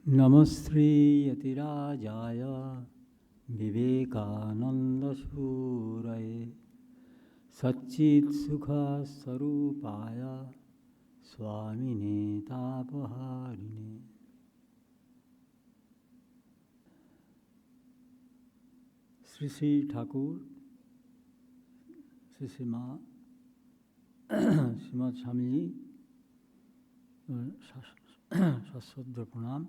नमस्श्रीयतिराजाय विवेकानन्दसूरये सच्चित्सुखस्वरूपाय स्वामिने तापहारिणे। श्री श्री ठाकुर श्री श्री माँ श्रीमद स्वामी जी सश्रद्ध प्रणाम।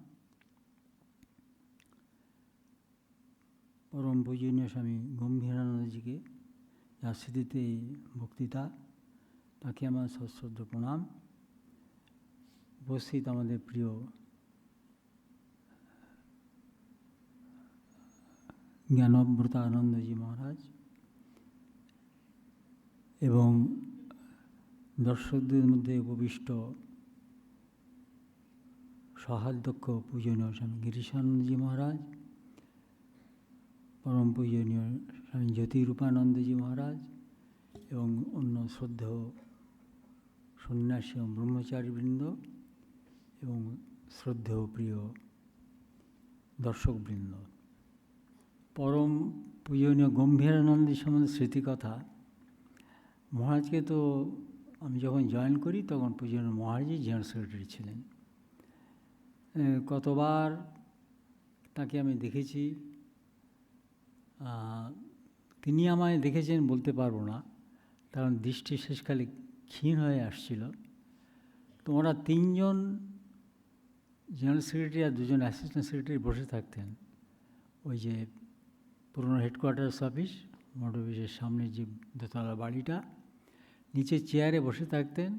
परम पूजनीय स्वामी गम्भीरानंद जी के या स्मृतिते बक्तृता ताके আমার সশ্রদ্ধ প্রণাম। উপস্থিত আমাদের প্রিয় জ্ঞানব্রতানন্দজি মহারাজ এবং দর্শকদের মধ্যে উপবিষ্ট সহাধ্যক্ষ পূজনীয় স্বামী গিরিশানন্দজি মহারাজ, পরম পূজনীয় স্বামী জ্যোতিরূপানন্দজি মহারাজ এবং অন্য শ্রদ্ধেয় সন্ন্যাসী এবং ব্রহ্মচারীবৃন্দ এবং শ্রদ্ধেয় প্রিয় দর্শকবৃন্দ, পরম পূজনীয় গম্ভীরানন্দজি সম্বন্ধে স্মৃতিকথা। মহারাজকে তো আমি যখন জয়েন করি তখন পূজনীয় মহারাজই জেনারেল সেক্রেটারি ছিলেন। কতবার তাকে আমি দেখেছি, তিনি আমায় দেখেছেন বলতে পারবো না, কারণ দৃষ্টি শেষকালে ক্ষীণ হয়ে আসছিল। তোমরা তিনজন জেনারেল সেক্রেটারি আর দুজন অ্যাসিস্ট্যান্ট সেক্রেটারি বসে থাকতেন ওই যে পুরনো হেডকোয়ার্টার্স অফিস, মোটর অফিসের সামনে যে দোতলা বাড়িটা, নিচে চেয়ারে বসে থাকতেন।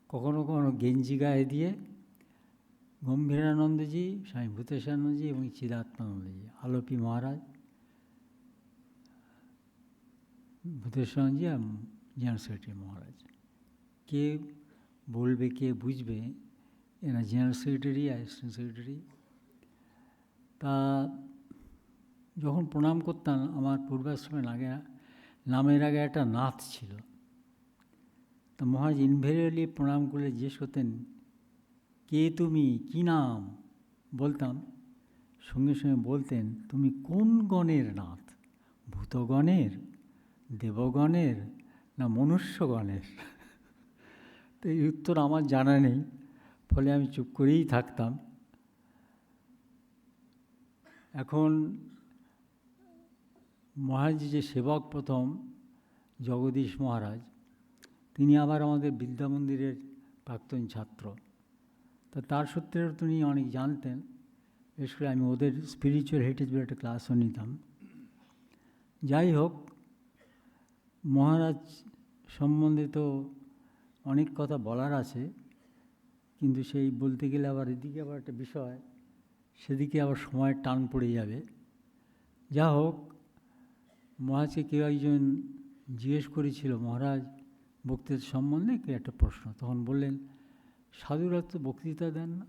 কখনো কখনো গেঞ্জি গায়ে দিয়ে গম্ভীরানন্দজি, স্বামী ভূতেশানন্দজি এবং চিদাত্মানন্দজি, আলোপি মহারাজ, ভূতেশানন্দজি আর জেনারেল সেক্রেটারি মহারাজ। কে বলবে, কে বুঝবে এরা জেনারেল সেক্রেটারি, অ্যাসিস্ট্যান্ট সেক্রেটারি। তা যখন প্রণাম করতাম, আমার পূর্বাশ্রমের নামের আগে একটা নাথ ছিল। তা মহারাজ ইনভেরিয়েবলি প্রণাম করলে জিজ্ঞেস করতেন, কে তুমি, কী নাম? বলতাম, সঙ্গে সঙ্গে বলতেন, তুমি কোন গণের নাথ? ভূতগণের, দেবগণের না মনুষ্যগণের? তো এই উত্তর আমার জানা নেই, ফলে আমি চুপ করেই থাকতাম। এখন মহারাজ যে সেবক প্রথম জগদীশ মহারাজ, তিনি আবার আমাদের বিদ্যা মন্দিরের প্রাক্তন ছাত্র। তা তার সূত্রে তিনি অনেক জানতেন। বিশেষ করে আমি ওদের স্পিরিচুয়াল হেরিটেজ বলে একটা ক্লাসও নিতাম। যাই হোক, মহারাজ সম্বন্ধে তো অনেক কথা বলার আছে, কিন্তু সেই বলতে গেলে আবার এদিকে আবার একটা বিষয়, সেদিকে আবার সময়ের টান পড়ে যাবে। যা হোক, মহারাজকে কেউ একজন জিজ্ঞেস করেছিল মহারাজ বক্তৃতা সম্বন্ধে কেউ একটা প্রশ্ন, তখন বললেন, সাধুরা তো বক্তৃতা দেন না,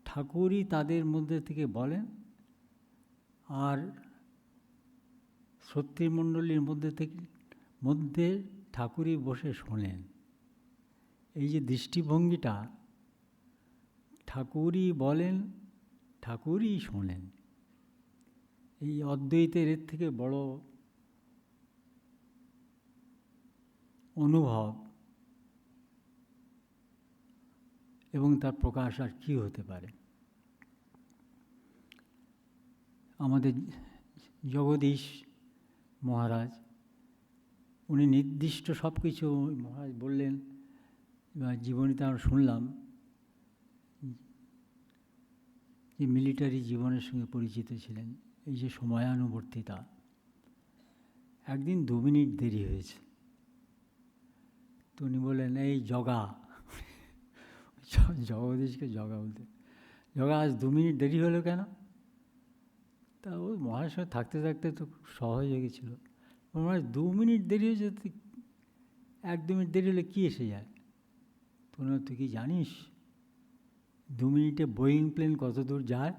ঠাকুরই তাদের মধ্যে থেকে বলেন আর শ্রোতৃমণ্ডলীর মধ্যে ঠাকুরই বসে শোনেন। এই যে দৃষ্টিভঙ্গিটা, ঠাকুরই বলেন, ঠাকুরই শোনেন, এই অদ্বৈতের এর থেকে বড় অনুভব এবং তার প্রকাশ আর কী হতে পারে। আমাদের জগদীশ মহারাজ, উনি নির্দিষ্ট সব কিছু মহারাজ বললেন, এবার জীবনীতে আমরা শুনলাম যে মিলিটারি জীবনের সঙ্গে পরিচিত ছিলেন। এই যে সময়ানুবর্তিতা, একদিন 2 মিনিট দেরি হয়েছে, তো উনি বললেন, এই জগা, জগদীশকে জগা বলতে, জগা আজ 2 মিনিট দেরি হলো কেন? তা ওই মহারাজের সঙ্গে থাকতে থাকতে তো সহজ হয়ে গেছিল। মহারাজ 2 মিনিট দেরি হয়েছে, 1-2 মিনিট দেরি হলে কী এসে যায়? তুই কি জানিস 2 মিনিটে বোয়িং প্লেন কত দূর যায়?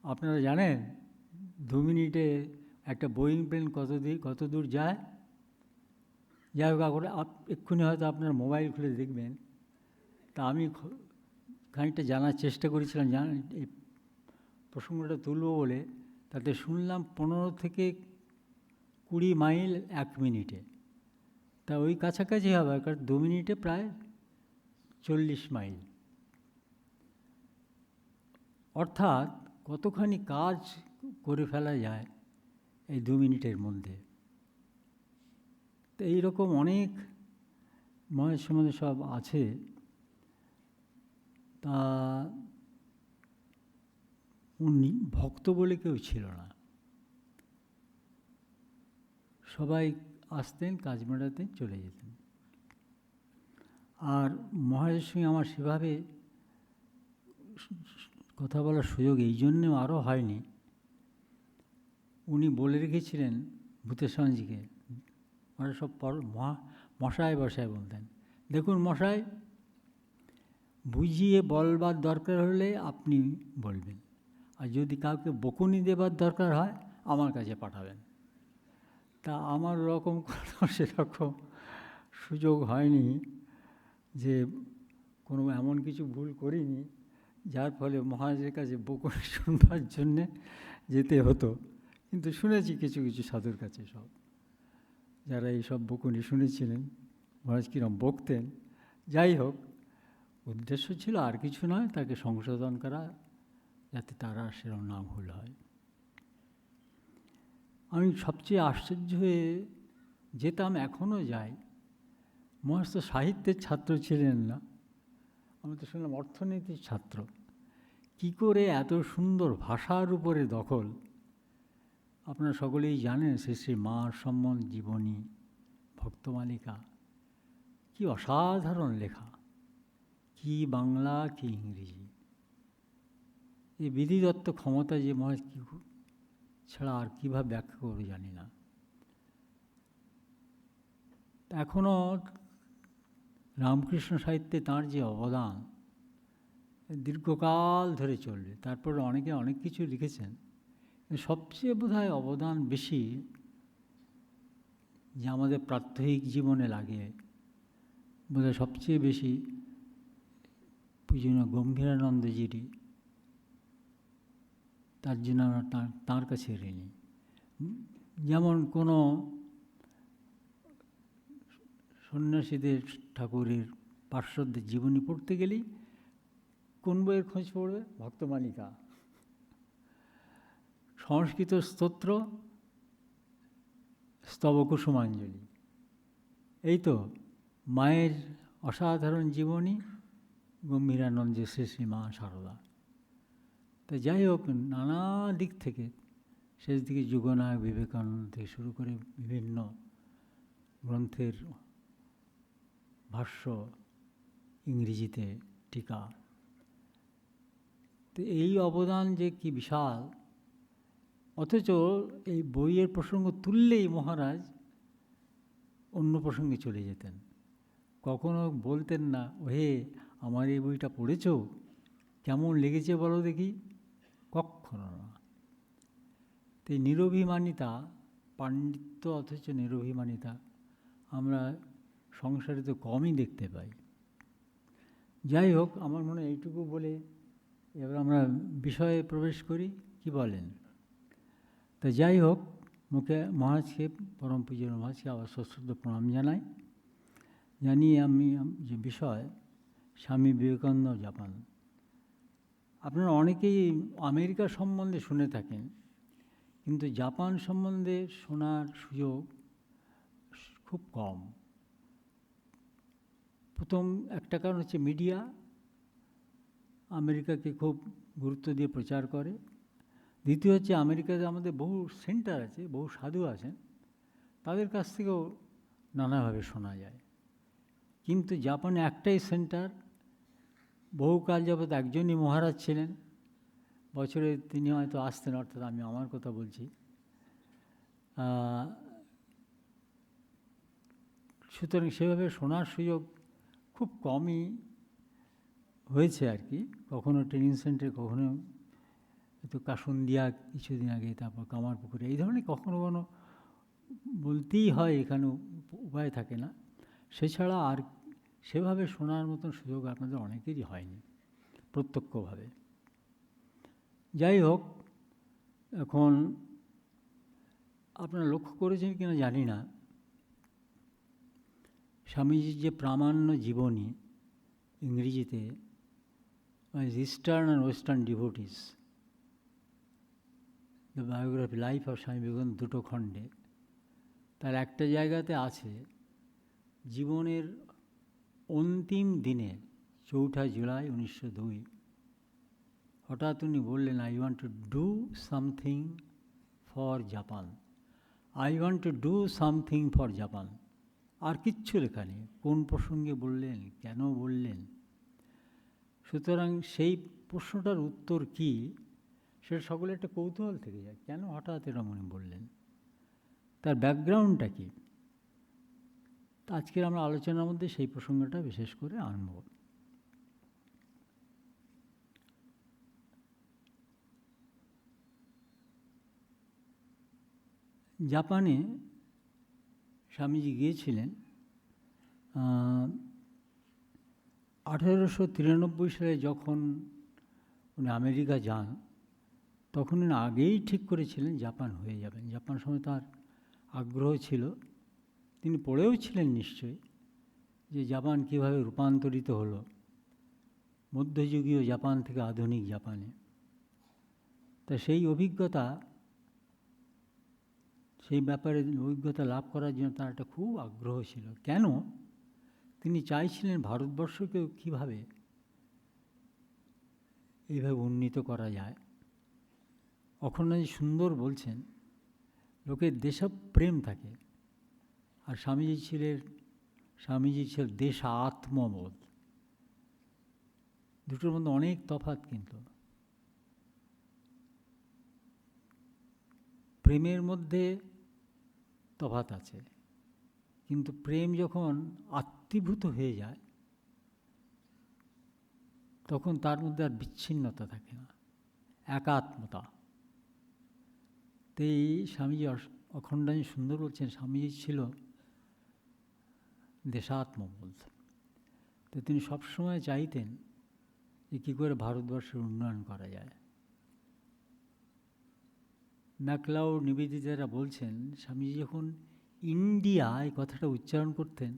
আপনারা জানেন 2 মিনিটে একটা বোয়িং প্লেন কত দূর যায়? যাই হোক, এক্ষুনি হয়তো আপনার মোবাইল খুলে দেখবেন তা আমি খানিকটা জানার চেষ্টা করেছিলাম, এই প্রসঙ্গটা তুলব বলে। তাতে শুনলাম 15 থেকে 20 মাইল 1 মিনিটে। তা ওই কাছাকাছি হবে, কারণ 2 মিনিটে প্রায় 40 মাইল। অর্থাৎ কতখানি কাজ করে ফেলা যায় এই 2 মিনিটের মধ্যে। তো এইরকম অনেক মহেশ সম্বন্ধে সব আছে। তা উনি ভক্ত বলে কেউ ছিল না, সবাই আসতেন, কাজ মেটাতেন, চলে যেতেন। আর মহারাজের সঙ্গে আমার সেভাবে কথা বলার সুযোগ এই জন্যেও আরও হয়নি। উনি বলে রেখেছিলেন ভূতেশ্বরজিকে, ওরা সব মশাই বসায় বলতেন, দেখুন মশাই, বুঝিয়ে বলবার দরকার হলে আপনি বলবেন, আর যদি কাউকে বকুনি দেবার দরকার হয় আমার কাছে পাঠাবেন। তা আমার ওরকম সেরকম সুযোগ হয়নি, যে কোনো এমন কিছু ভুল করিনি যার ফলে মহারাজের কাছে বকুনি শুনবার জন্যে যেতে হতো। কিন্তু শুনেছি কিছু কিছু সাধুর কাছে, সব যারা এইসব বকুনি শুনেছিলেন, মহারাজ কীরকম বকতেন। যাই হোক, উদ্দেশ্য ছিল আর কিছু নয়, তাকে সংশোধন করা, যাতে তারা সেরকম না ভুল হয়। আমি সবচেয়ে আশ্চর্য হয়ে যেতাম, এখনও যাই। মহারাজ তো সাহিত্যের ছাত্র ছিলেন না, আমি তো শুনলাম অর্থনীতির ছাত্র। কি করে এত সুন্দর ভাষার উপরে দখল! আপনারা সকলেই জানেন শ্রী শ্রী মার সম্বন জীবনী, ভক্তমালিকা, কি অসাধারণ লেখা! কি বাংলা, কি ইংরেজি! এই বিধিদত্ত ক্ষমতা যে মহারাজ কি ছাড়া আর কীভাবে ব্যাখ্যা করবে জানি না। এখনও রামকৃষ্ণ সাহিত্যে তাঁর যে অবদান দীর্ঘকাল ধরে চলবে। তারপর অনেকে অনেক কিছু লিখেছেন, সবচেয়ে বোধহয় অবদান বেশি যে আমাদের প্রাত্যহিক জীবনে লাগে, বোধহয় সবচেয়ে বেশি পূজনীয় গম্ভীরানন্দজিরই। তার জন্য আমরা তাঁর কাছে ঋণী। যেমন কোনো সন্ন্যাসীদের ঠাকুরের পার্শ্বদের জীবনী পড়তে গেলেই কোন বইয়ের খোঁজ পড়বে? ভক্তমালিকা। সংস্কৃত স্তোত্র স্তবকুসুমাঞ্জলি, এই তো মায়ের অসাধারণ জীবনী গম্ভীরানন্দের শ্রী শ্রী মা সারদা। তো যাই হোক, নানা দিক থেকে, শেষ দিকে যুগনায়ক বিবেকানন্দ থেকে শুরু করে বিভিন্ন গ্রন্থের ভাষ্য, ইংরেজিতে টিকা, তো এই অবদান যে কি বিশাল! অথচ এই বইয়ের প্রসঙ্গ তুললেই মহারাজ অন্য প্রসঙ্গে চলে যেতেন। কখনো বলতেন না, ওহে আমার এই বইটা পড়েছ, কেমন লেগেছে বলো দেখি, কখনো না। তো এই নিরভিমানিতা, পাণ্ডিত্য অথচ নিরভিমানিতা আমরা সংসারে তো কমই দেখতে পাই। যাই হোক, আমার মনে হয় এইটুকু বলে এবার আমরা বিষয়ে প্রবেশ করি, কি বলেন? তা যাই হোক, মুখে মহারাজকে, পরম পূজ্য মহারাজকে আবার সশ্রদ্ধ প্রণাম জানাই। জানিয়ে আমি যে বিষয় স্বামী বিবেকানন্দ জাপান। আপনারা অনেকেই আমেরিকা সম্বন্ধে শুনে থাকেন, কিন্তু জাপান সম্বন্ধে শোনার সুযোগ খুব কম। প্রথম একটা কারণ হচ্ছে মিডিয়া আমেরিকাকে খুব গুরুত্ব দিয়ে প্রচার করে। দ্বিতীয় হচ্ছে, আমেরিকাতে আমাদের বহু সেন্টার আছে, বহু সাধু আছেন, তাদের কাছ থেকেও নানাভাবে শোনা যায়। কিন্তু জাপানে একটাই সেন্টার, বহুকাল যাবৎ একজনই মহারাজ ছিলেন, বছরে তিনি হয়তো আসতেন, অর্থাৎ আমি আমার কথা বলছি। সুতরাং সেভাবে শোনার সুযোগ খুব কমই হয়েছে আর কি। কখনো ট্রেনিং সেন্টারে, কখনো একটু কাসুন্দিয়া কিছুদিন আগে, তারপর কামারপুকুরে, এই ধরনের কখনো কখনো বলতেই হয়, এখানে উপায় থাকে না। সেছাড়া আর সেভাবে শোনার মতন সুযোগ আপনাদের অনেকেরই হয়নি প্রত্যক্ষভাবে। যাই হোক, এখন আপনারা লক্ষ্য করেছেন কিনা জানি না, স্বামীজির যে প্রামাণ্য জীবনী, ইংরেজিতে eastern and western devotees, the biography life of Swami Vivekananda, দুটো খণ্ডে, তার একটা জায়গাতে আছে জীবনের অন্তিম দিনে 4 জুলাই 1902 হঠাৎ উনি বললেন, I want to do something for Japan, I want to do something for Japan. আর কিচ্ছু লেখা নেই, কোন প্রসঙ্গে বললেন, কেন বললেন। সুতরাং সেই প্রশ্নটার উত্তর কী, সেটা সকলে একটা কৌতূহল থেকে যায়, কেন হঠাৎ এরম উনি বললেন, তার ব্যাকগ্রাউন্ডটা কী। আজকের আমরা আলোচনার মধ্যে সেই প্রসঙ্গটা বিশেষ করে আনব। জাপানে স্বামীজি গিয়েছিলেন 1893 সালে। যখন উনি আমেরিকা যান, তখন উনি আগেই ঠিক করেছিলেন জাপান হয়ে যাবেন। জাপান সময় তার আগ্রহ ছিল, তিনি পড়েও ছিলেন নিশ্চয়ই, যে জাপান কীভাবে রূপান্তরিত হলো মধ্যযুগীয় জাপান থেকে আধুনিক জাপানে। তা সেই অভিজ্ঞতা, সেই ব্যাপারে অভিজ্ঞতা লাভ করার জন্য তার একটা খুব আগ্রহ ছিল। কেন? তিনি চাইছিলেন ভারতবর্ষকেও কীভাবে এইভাবে উন্নীত করা যায়। অখণ্ডানন্দ সুন্দর বলছেন, লোকের দেশপ্রেম থাকে, আর স্বামীজি ছিল দেশাত্মবোধ। দুটোর মধ্যে অনেক তফাৎ, কিন্তু প্রেমের মধ্যে তফাৎ আছে, কিন্তু প্রেম যখন আত্মীভূত হয়ে যায়, তখন তার মধ্যে আর বিচ্ছিন্নতা থাকে না, একাত্মতা। তো এই স্বামীজি অখণ্ডানন্দ সুন্দর বলছেন, স্বামীজি ছিল দেশাত্মবোধ। তো তিনি সবসময় চাইতেন যে কী করে ভারতবর্ষের উন্নয়ন করা যায়। ম্যাকলাউড, নিবেদিতারা বলছেন, স্বামীজি যখন ইন্ডিয়া এই কথাটা উচ্চারণ করতেন,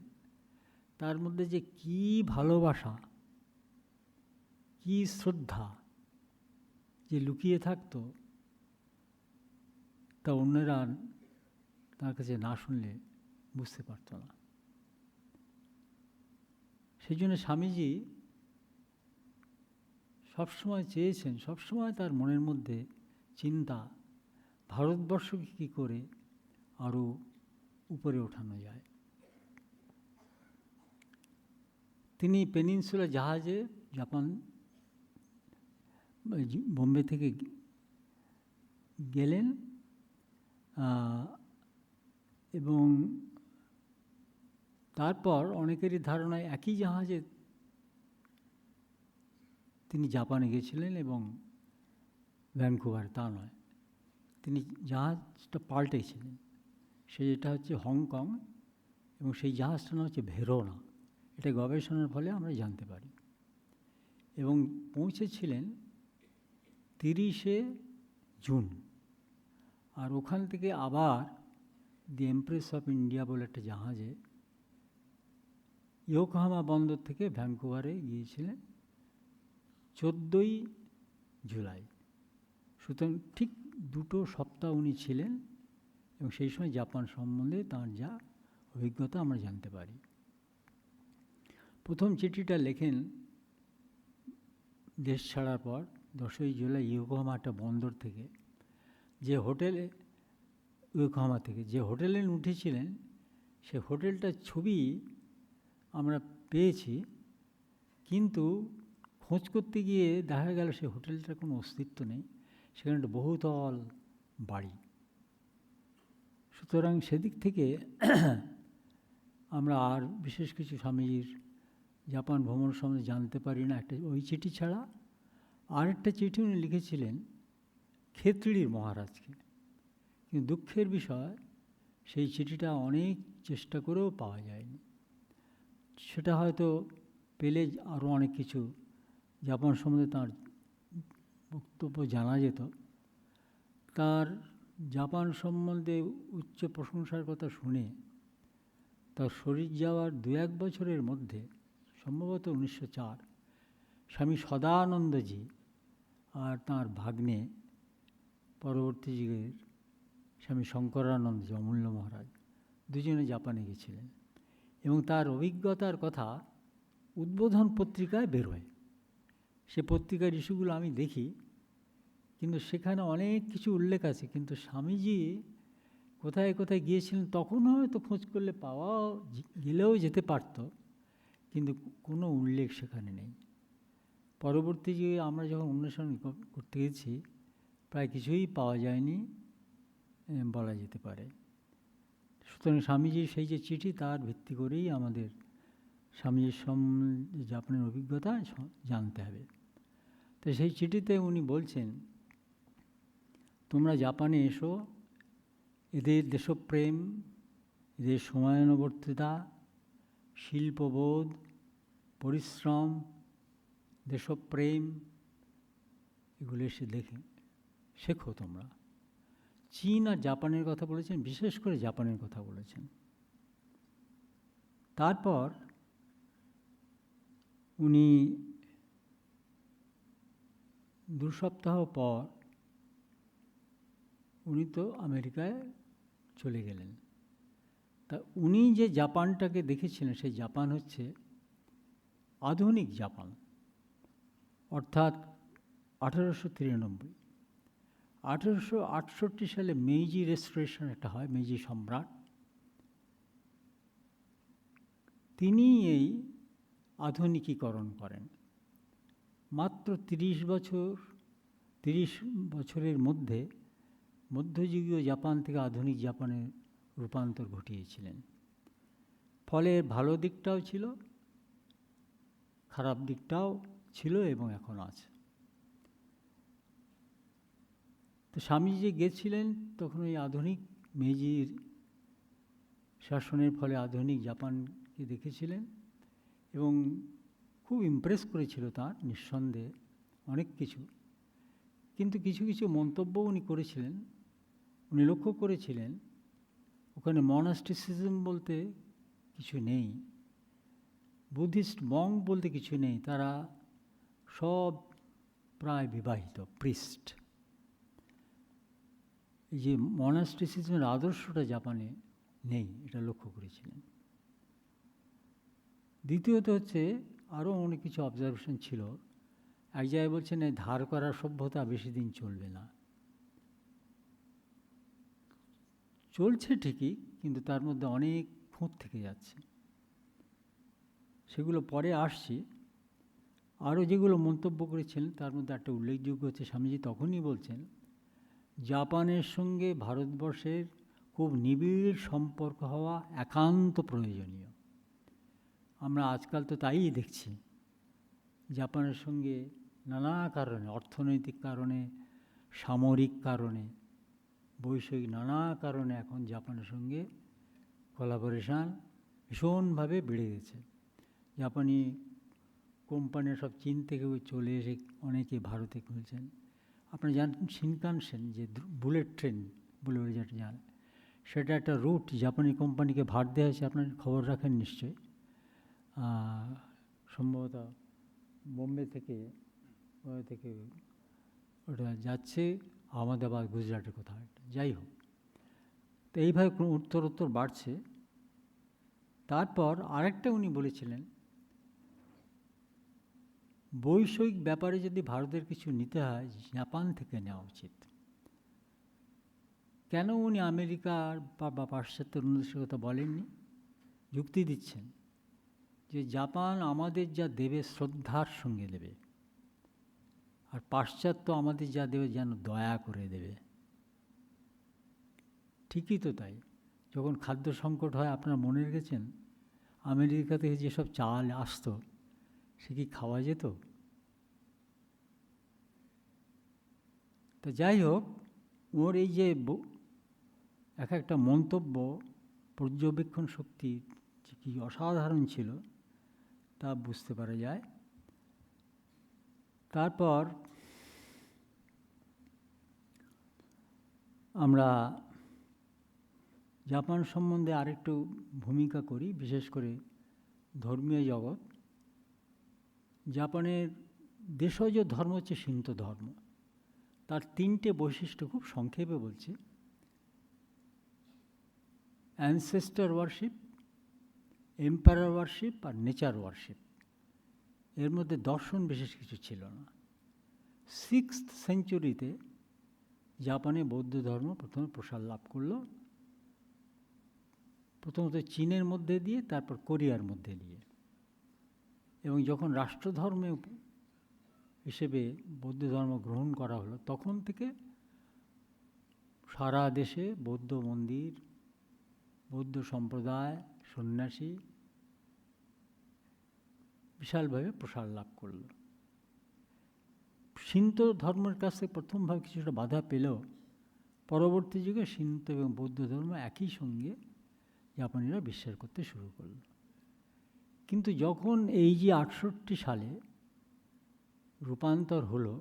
তার মধ্যে যে কী ভালোবাসা, কী শ্রদ্ধা যে লুকিয়ে থাকতো, তা অন্যরা তার কাছে না শুনলে বুঝতে পারত না। সেই জন্য স্বামীজি সবসময় চেয়েছেন, সবসময় তার মনের মধ্যে চিন্তা, ভারতবর্ষকে কী করে আরও উপরে ওঠানো যায়। তিনি পেনিনসুলা জাহাজে জাপান বোম্বে থেকে গেলেন, এবং তারপর অনেকেরই ধারণায় একই জাহাজে তিনি জাপানে গেছিলেন এবং ভ্যানকুভার। তা নয়, তিনি জাহাজটা পাল্টেছিলেন। সেটা হচ্ছে হংকং, এবং সেই জাহাজটার নাম হচ্ছে ভেরোনা। এটা গবেষণার ফলে আমরা জানতে পারি। এবং পৌঁছেছিলেন 30শে জুন। আর ওখান থেকে আবার দি এমপ্রেস অফ ইন্ডিয়া বলে একটা জাহাজে ইয়োকোহামা বন্দর থেকে ভ্যানকুভারে গিয়েছিলেন 14ই জুলাই। সুতরাং ঠিক 2 সপ্তাহ উনি ছিলেন, এবং সেই সময় জাপান সম্বন্ধে তাঁর যা অভিজ্ঞতা আমরা জানতে পারি। প্রথম চিঠিটা লেখেন দেশ ছাড়ার পর 10ই জুলাই ইয়োকোহামা একটা বন্দর থেকে, যে হোটেলে ইয়োকোহামা থেকে যে হোটেলে উঠেছিলেন, সে হোটেলটার ছবি আমরা পেয়েছি, কিন্তু খোঁজ করতে গিয়ে দেখা গেল সে হোটেলটার কোনো অস্তিত্ব নেই, সেখানে একটা বহুতল বাড়ি। সুতরাং সেদিক থেকে আমরা আর বিশেষ কিছু স্বামীজির জাপান ভ্রমণ সম্বন্ধে জানতে পারি না, একটা ওই চিঠি ছাড়া। আরেকটা চিঠি উনি লিখেছিলেন খেতড়ির মহারাজকে, কিন্তু দুঃখের বিষয় সেই চিঠিটা অনেক চেষ্টা করেও পাওয়া যায়নি। সেটা হয়তো পেলে আরও অনেক কিছু জাপান সম্বন্ধে তার বক্তব্য জানা যেত। তার জাপান সম্বন্ধে উচ্চ প্রশংসার কথা শুনে তার শরীর যাওয়ার 2-1 বছরের মধ্যে, সম্ভবত 1904, স্বামী সদানন্দজি আর তাঁর ভাগ্নে পরবর্তী যুগের স্বামী শঙ্করানন্দজি, অমূল্য মহারাজ, দুজনে জাপানে গেছিলেন এবং তার অভিজ্ঞতার কথা উদ্বোধন পত্রিকায় বেরোয়। সে পত্রিকার ইস্যুগুলো আমি দেখি, কিন্তু সেখানে অনেক কিছু উল্লেখ আছে, কিন্তু স্বামীজি কোথায় কোথায় গিয়েছিলেন তখন হয়তো খোঁজ করলে পাওয়া গেলেও যেতে পারত, কিন্তু কোনো উল্লেখ সেখানে নেই। পরবর্তী যুগে আমরা যখন অন্বেষণ করতে গেছি প্রায় কিছুই পাওয়া যায়নি বলা যেতে পারে। সুতরাং স্বামীজির সেই যে চিঠি, তার ভিত্তি করেই আমাদের স্বামীজির জাপানের অভিজ্ঞতা জানতে হবে। তো সেই চিঠিতে উনি বলছেন, তোমরা জাপানে এসো, এদের দেশপ্রেম, এদের সময়ানুবর্তিতা, শিল্পবোধ, পরিশ্রম, দেশপ্রেম, এগুলো এসে শেখো তোমরা। চীন আর জাপানের কথা বলেছেন, বিশেষ করে জাপানের কথা বলেছেন। তারপর উনি 2 সপ্তাহ পর উনি তো আমেরিকায় চলে গেলেন। তা উনি যে জাপানটাকে দেখেছিলেন, সেই জাপান হচ্ছে আধুনিক জাপান, অর্থাৎ 1893। 1868 সালে মেইজি রেস্টোরেশন একটা হয়, মেইজি সম্রাট, তিনি এই আধুনিকীকরণ করেন। মাত্র 30 বছরের মধ্যে মধ্যযুগীয় জাপান থেকে আধুনিক জাপানে রূপান্তর ঘটিয়েছিলেন। ফলে ভালো দিকটাও ছিল, খারাপ দিকটাও ছিল এবং এখন আছে। তো স্বামীজি গেছিলেন তখন ওই আধুনিক মেইজির শাসনের ফলে আধুনিক জাপানকে দেখেছিলেন এবং খুব ইমপ্রেস করেছিল তার, নিঃসন্দেহে অনেক কিছু। কিন্তু কিছু কিছু মন্তব্য উনি করেছিলেন। উনি লক্ষ্য করেছিলেন ওখানে মনাস্টিসিজম বলতে কিছু নেই, বুদ্ধিস্ট মঙ্ক বলতে কিছু নেই, তারা সব প্রায় বিবাহিত প্রিস্ট। এই যে মনাস্টিসিজমের আদর্শটা জাপানে নেই, এটা লক্ষ্য করেছিলেন। দ্বিতীয়ত হচ্ছে আরও অনেক কিছু অবজারভেশন ছিল। এক জায়গায় বলছেন এই ধার করা সভ্যতা বেশি দিন চলবে না। চলছে ঠিকই, কিন্তু তার মধ্যে অনেক খুঁত থেকে যাচ্ছে, সেগুলো পরে আসছি। আরও যেগুলো মন্তব্য করেছিলেন তার মধ্যে একটা উল্লেখযোগ্য হচ্ছে, স্বামীজি তখনই বলছেন জাপানের সঙ্গে ভারতবর্ষের খুব নিবিড় সম্পর্ক হওয়া একান্ত প্রয়োজনীয়। আমরা আজকাল তো তাই দেখছি, জাপানের সঙ্গে নানা কারণে, অর্থনৈতিক কারণে, সামরিক কারণে, বৈষয়িক নানা কারণে এখন জাপানের সঙ্গে কোলাবোরেশন ভীষণভাবে বেড়ে গেছে। জাপানি কোম্পানির সব চীন থেকে চলে এসে অনেকে ভারতে খুলছেন। আপনারা জানেন শিনকানসেন, যে বুলেট ট্রেন বলে যেটা জান, সেটা একটা রুট জাপানি কোম্পানিকে ভাড় দেওয়া হয়েছে, আপনার খবর রাখেন নিশ্চয়ই। সম্ভবত বোম্বে থেকে ওটা যাচ্ছে আহমেদাবাদ, গুজরাটের কোথাও একটা, যাই হোক। তো এইভাবে উত্তর বাড়ছে। তারপর আরেকটা উনি বলেছিলেন, বৈষয়িক ব্যাপারে যদি ভারতের কিছু নিতে হয় জাপান থেকে নেওয়া উচিত। কেন উনি আমেরিকার বা পাশ্চাত্য দেশের কথা বলেননি? যুক্তি দিচ্ছেন যে জাপান আমাদের যা দেবে শ্রদ্ধার সঙ্গে দেবে, আর পাশ্চাত্য আমাদের যা দেবে যেন দয়া করে দেবে। ঠিকই তো তাই। যখন খাদ্য সংকট হয়, আপনারা মনে রেখেছেন আমেরিকা থেকে যেসব চাল আসতো সে কি খাওয়া যেত? তো যাই হোক, ওর এই যে একটা মন্তব্য, পর্যবেক্ষণ শক্তি কি অসাধারণ ছিল, তা বুঝতে পারা যায়। তারপর আমরা জাপান সম্বন্ধে আরেকটু ভূমিকা করি, বিশেষ করে ধর্মীয় জগৎ। জাপানের দেশজ ধর্ম হচ্ছে শিন্তো ধর্ম। তার 3টে বৈশিষ্ট্য খুব সংক্ষেপে বলছি: অ্যানসেস্টার ওয়ারশিপ, এম্পায়ার ওয়ারশিপ আর নেচার ওয়ারশিপ। এর মধ্যে দর্শন বিশেষ কিছু ছিল না। 6th সেঞ্চুরিতে জাপানে বৌদ্ধ ধর্ম প্রথমে প্রসার লাভ করলো, প্রথমত চীনের মধ্যে দিয়ে, তারপর কোরিয়ার মধ্যে দিয়ে। এবং যখন রাষ্ট্রধর্মে হিসেবে বৌদ্ধ ধর্ম গ্রহণ করা হলো, তখন থেকে সারা দেশে বৌদ্ধ মন্দির, বৌদ্ধ সম্প্রদায়, সন্ন্যাসী বিশালভাবে প্রসার লাভ করল। শিন্তো ধর্মের কাছে প্রথমভাবে কিছুটা বাধা পেলেও পরবর্তী যুগে শিন্তো এবং বৌদ্ধ ধর্ম একই সঙ্গে জাপানিরা বিশ্বাস করতে শুরু করল। কিন্তু যখন এই যে 68 সালে রূপান্তর হলো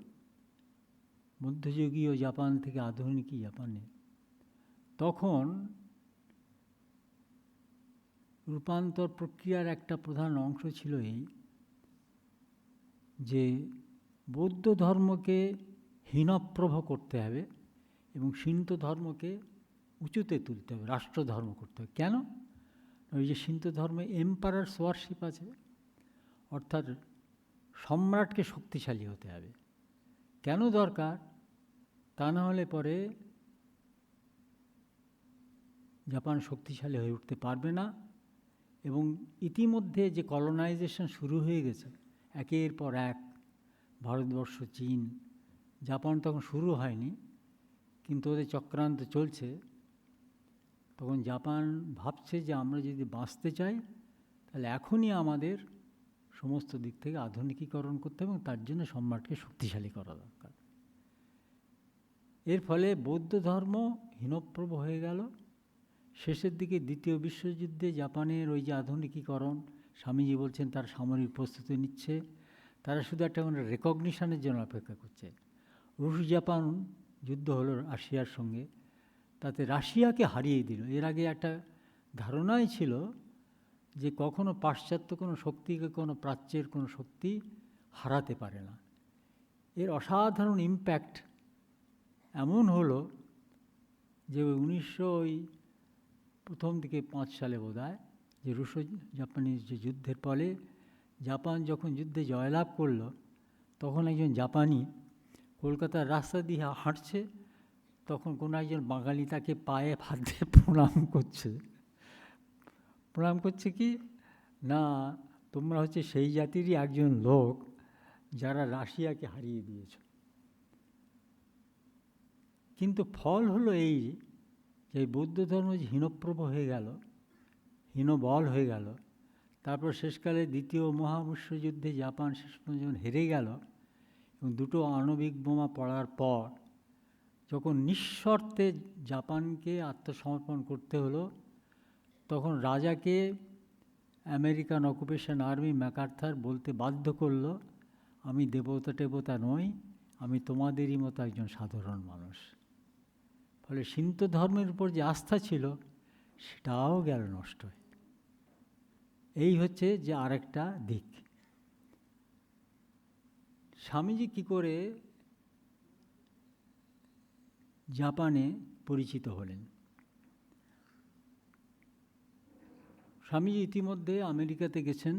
মধ্যযুগীয় জাপান থেকে আধুনিক জাপানে, তখন রূপান্তর প্রক্রিয়ার একটা প্রধান অংশ ছিল এই যে বৌদ্ধ ধর্মকে হীনপ্রভ করতে হবে এবং শিন্তো ধর্মকে উঁচুতে তুলতে হবে, রাষ্ট্রধর্ম করতে হবে। কেন? ওই যে শিন্তো ধর্মে এম্পায়ারস ওয়ারশিপ আছে, অর্থাৎ সম্রাটকে শক্তিশালী হতে হবে। কেন দরকার? তা না হলে পরে জাপান শক্তিশালী হয়ে উঠতে পারবে না। এবং ইতিমধ্যে যে কলোনাইজেশন শুরু হয়ে গেছে একের পর এক, ভারতবর্ষ, চীন, জাপান তখন শুরু হয়নি, কিন্তু ওদের চক্রান্ত চলছে। তখন জাপান ভাবছে যে আমরা যদি বাঁচতে চাই তাহলে এখনই আমাদের সমস্ত দিক থেকে আধুনিকীকরণ করতে হবে এবং তার জন্য সম্রাটকে শক্তিশালী করা দরকার। এর ফলে বৌদ্ধ ধর্ম হীনপ্রভ হয়ে গেল। শেষের দিকে দ্বিতীয় বিশ্বযুদ্ধে জাপানের ওই যে আধুনিকীকরণ, স্বামীজি বলছেন তার সামরিক প্রস্তুতি নিচ্ছে, তারা শুধু একটা রেকগনিশনের জন্য অপেক্ষা করছে। রুশ জাপান যুদ্ধ হলো রাশিয়ার সঙ্গে, তাতে রাশিয়াকে হারিয়ে দিল। এর আগে একটা ধারণাই ছিল যে কখনো পাশ্চাত্য কোনো শক্তিকে কোনো প্রাচ্যের কোনো শক্তি হারাতে পারে না। এর অসাধারণ ইম্প্যাক্ট এমন হলো যে 1905 সালে বোধহয় যে রুশ জাপানিজ যে যুদ্ধের ফলে জাপান যখন যুদ্ধে জয়লাভ করলো, তখন একজন জাপানি কলকাতার রাস্তা দিয়ে হাঁটছে, তখন কোনো একজন বাঙালি তাকে পায়ে হাত দিয়ে প্রণাম করছে। প্রণাম করছে কি না, তোমরা হচ্ছে সেই জাতিরই একজন লোক যারা রাশিয়াকে হারিয়ে দিয়েছ। কিন্তু ফল হলো এই যে বৌদ্ধ ধর্ম যে হীনপ্রভ হয়ে গেল, হীনবল হয়ে গেল, তারপর শেষকালে দ্বিতীয় মহাবিশ্বযুদ্ধে জাপান শেষ পর্যন্ত হেরে গেল এবং দুটো আণবিক বোমা পড়ার পর যখন নিঃশর্তে জাপানকে আত্মসমর্পণ করতে হলো, তখন রাজাকে আমেরিকান অকুপেশন আর্মি ম্যাকার্থার বলতে বাধ্য করল, আমি দেবতা নই, আমি তোমাদেরই মতো একজন সাধারণ মানুষ। ফলে শিন্তো ধর্মের উপর যে আস্থা ছিল সেটাও গেল নষ্ট হয়ে। এই হচ্ছে যে আরেকটা দিক। স্বামীজি কী করে জাপানে পরিচিত হলেন? স্বামীজি ইতিমধ্যে আমেরিকাতে গেছেন,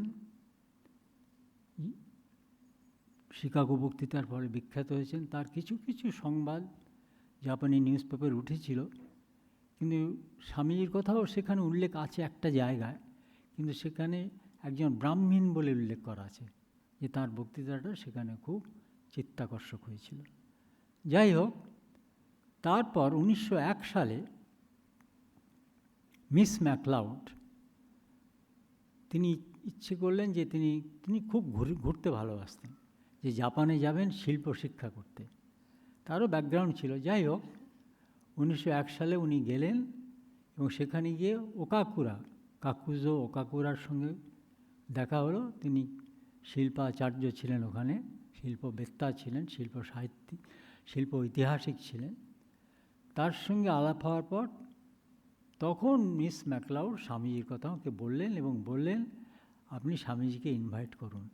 শিকাগো বক্তৃতার ফলে বিখ্যাত হয়েছেন। তার কিছু কিছু সংবাদ জাপানি নিউজ পেপারে উঠেছিল, কিন্তু স্বামীজির কথাও সেখানে উল্লেখ আছে একটা জায়গায়, কিন্তু সেখানে একজন ব্রাহ্মণ বলে উল্লেখ করা আছে যে তার বক্তৃতাটা সেখানে খুব চিত্তাকর্ষক হয়েছিল। যাই হোক, তারপর 1901 সালে মিস ম্যাকলাউড তিনি ইচ্ছে করলেন যে তিনি খুব ঘুরতে ভালোবাসতেন, যে জাপানে যাবেন শিল্প শিক্ষা করতে। তারও ব্যাকগ্রাউন্ড ছিল। যাই হোক, 1901 সালে উনি গেলেন এবং সেখানে গিয়ে কাকুজো ওকাকুরার সঙ্গে দেখা হলো। তিনি শিল্পাচার্য ছিলেন ওখানে, শিল্পবেত্তা ছিলেন, শিল্প সাহিত্যিক, শিল্প ঐতিহাসিক ছিলেন। তার সঙ্গে আলাপ হওয়ার পর তখন মিস ম্যাকলাউড স্বামীজির কথা আমাকে বললেন এবং বললেন আপনি স্বামীজিকে ইনভাইট করুন।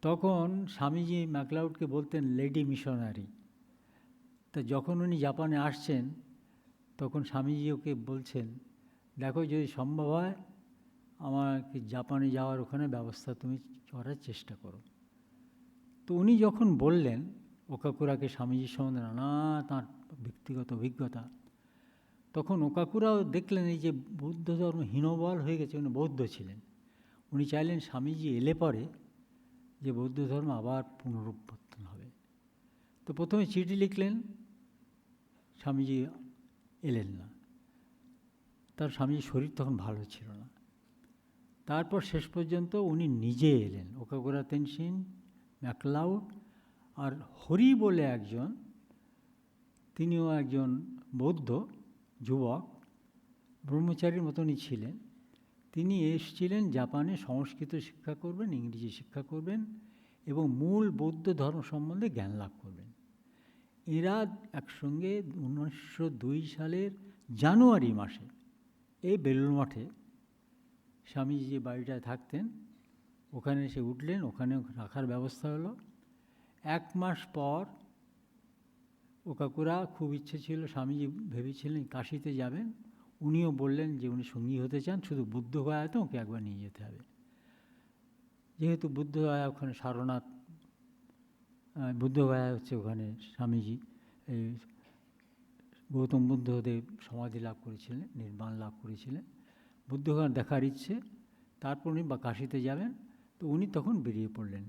তখন স্বামীজি ম্যাকলাউডকে বলতেন লেডি মিশনারি। তা যখন উনি জাপানে আসছেন তখন স্বামীজি ওকে বলছেন, দেখো যদি সম্ভব হয় আমাকে জাপানে যাওয়ার ওখানে ব্যবস্থা তুমি করার চেষ্টা করো। তো উনি যখন বললেন ওকাকুরাকে স্বামীজির সম্বন্ধে নানা তাঁর ব্যক্তিগত অভিজ্ঞতা, তখন ওকাকুরাও দেখলেন এই যে বৌদ্ধ ধর্ম হীনবল হয়ে গেছে, উনি বৌদ্ধ ছিলেন, উনি চাইলেন স্বামীজি এলে পরে যে বৌদ্ধ ধর্ম আবার পুনরুত্থান হবে। তো প্রথমে চিঠি লিখলেন, স্বামীজি এলেন না, তার স্বামীজির শরীর তখন ভালো ছিল না। তারপর শেষ পর্যন্ত উনি নিজে এলেন, ওকাকুরা তেনশিন, ম্যাকলাউড আর হরি বলে একজন, তিনিও একজন বৌদ্ধ যুবক, ব্রহ্মচারীর মতনই ছিলেন। তিনি এসেছিলেন জাপানে সংস্কৃত শিক্ষা করবেন, ইংরেজি শিক্ষা করবেন এবং মূল বৌদ্ধ ধর্ম সম্বন্ধে জ্ঞান লাভ করবেন। এরা একসঙ্গে 1902 সালের জানুয়ারি মাসে এই বেলুড় মঠে স্বামীজি যে বাড়িটায় থাকতেন ওখানে এসে উঠলেন, ওখানে রাখার ব্যবস্থা হলো। 1 মাস পর ওকাকুরা খুব ইচ্ছে ছিল, স্বামীজি ভেবেছিলেন কাশিতে যাবেন, উনিও বললেন যে উনি সঙ্গী হতে চান, শুধু বুদ্ধগয়াতে ওকে একবার নিয়ে যেতে হবে। যেহেতু বুদ্ধগয়া ওখানে সারনাথ, বুদ্ধগয়া হচ্ছে ওখানে স্বামীজি এই গৌতম বুদ্ধদেব সমাধি লাভ করেছিলেন, নির্বাণ লাভ করেছিলেন, বুদ্ধগয়া দেখার ইচ্ছে। তারপর উনি বা কাশিতে যাবেন, তো উনি তখন বেরিয়ে পড়লেন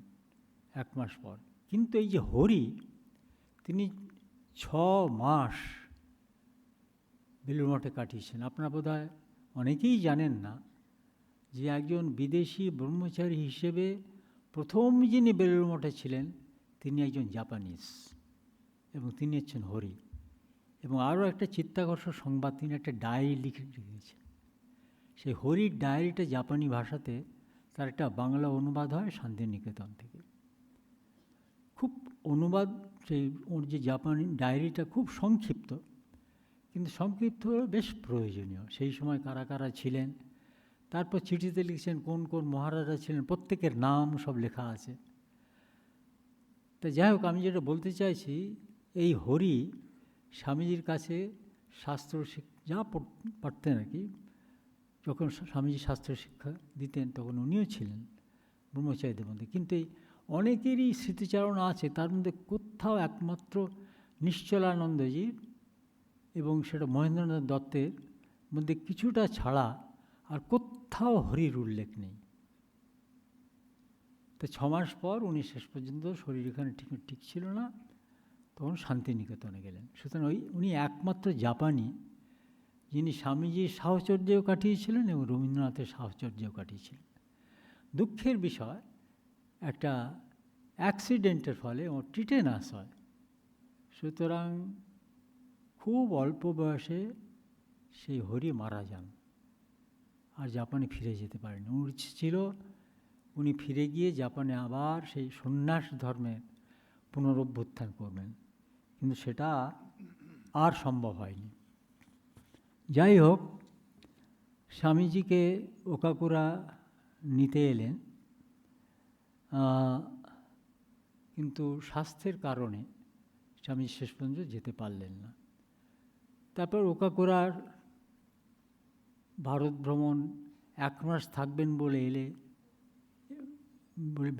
1 মাস পর। কিন্তু এই যে হরি, তিনি 6 মাস বেলুড় মঠে কাটিয়েছেন। আপনারা বোধহয় অনেকেই জানেন না যে একজন বিদেশি ব্রহ্মচারী হিসেবে প্রথম যিনি বেলুড় মঠে ছিলেন তিনি একজন জাপানিজ এবং তিনি হচ্ছেন হরি। এবং আরও একটা চিত্তাকর্ষক সংবাদ, তিনি একটা ডায়েরি লিখে রেখেছেন। সেই হরির ডায়েরিটা জাপানি ভাষাতে তার একটা বাংলা অনুবাদ হয় শান্তিনিকেতন থেকে। খুব অনুবাদ, সেই ওর যে জাপানি ডায়েরিটা খুব সংক্ষিপ্ত, কিন্তু সংক্ষিপ্ত বেশ প্রয়োজনীয়। সেই সময় কারা কারা ছিলেন, তারপর চিঠিতে লিখছেন কোন কোন মহারাজা ছিলেন, প্রত্যেকের নাম সব লেখা আছে। তা যাই হোক, আমি যেটা বলতে চাইছি, এই হরি স্বামীজির কাছে শাস্ত্র যা পারতেন আর কি, যখন স্বামীজি শাস্ত্র শিক্ষা দিতেন তখন উনিও ছিলেন ব্রহ্মচারীদের মধ্যে। কিন্তু এই অনেকেরই স্মৃতিচারণা আছে, তার মধ্যে কোথাও একমাত্র নিশ্চলানন্দজির এবং সেটা মহেন্দ্রনাথ দত্তের মধ্যে কিছুটা ছাড়া আর কোথাও হরির উল্লেখ নেই। তো 6 মাস পর উনি শেষ পর্যন্ত শরীর এখানে ঠিক ছিল না, তখন শান্তিনিকেতনে গেলেন। সুতরাং উনি একমাত্র জাপানি যিনি স্বামীজির সাহচর্যেও কাটিয়েছিলেন এবং রবীন্দ্রনাথের সাহচর্যেও কাটিয়েছিলেন। দুঃখের বিষয়, একটা অ্যাক্সিডেন্টের ফলে ওর টিটেনাস হয়। সুতরাং খুব অল্প বয়সে সেই হরি মারা যান, আর জাপানে ফিরে যেতে পারেন। ওর ইচ্ছে ছিল উনি ফিরে গিয়ে জাপানে আবার সেই সন্ন্যাস ধর্মের পুনরুত্থান করবেন, কিন্তু সেটা আর সম্ভব হয়নি। যাই হোক, স্বামীজিকে ওকাকুরা নিতে এলেন, কিন্তু স্বাস্থ্যের কারণে স্বামী শেষ পর্যন্ত যেতে পারলেন না। তারপর ওকাকুরার ভারত ভ্রমণ 1 মাস থাকবেন বলে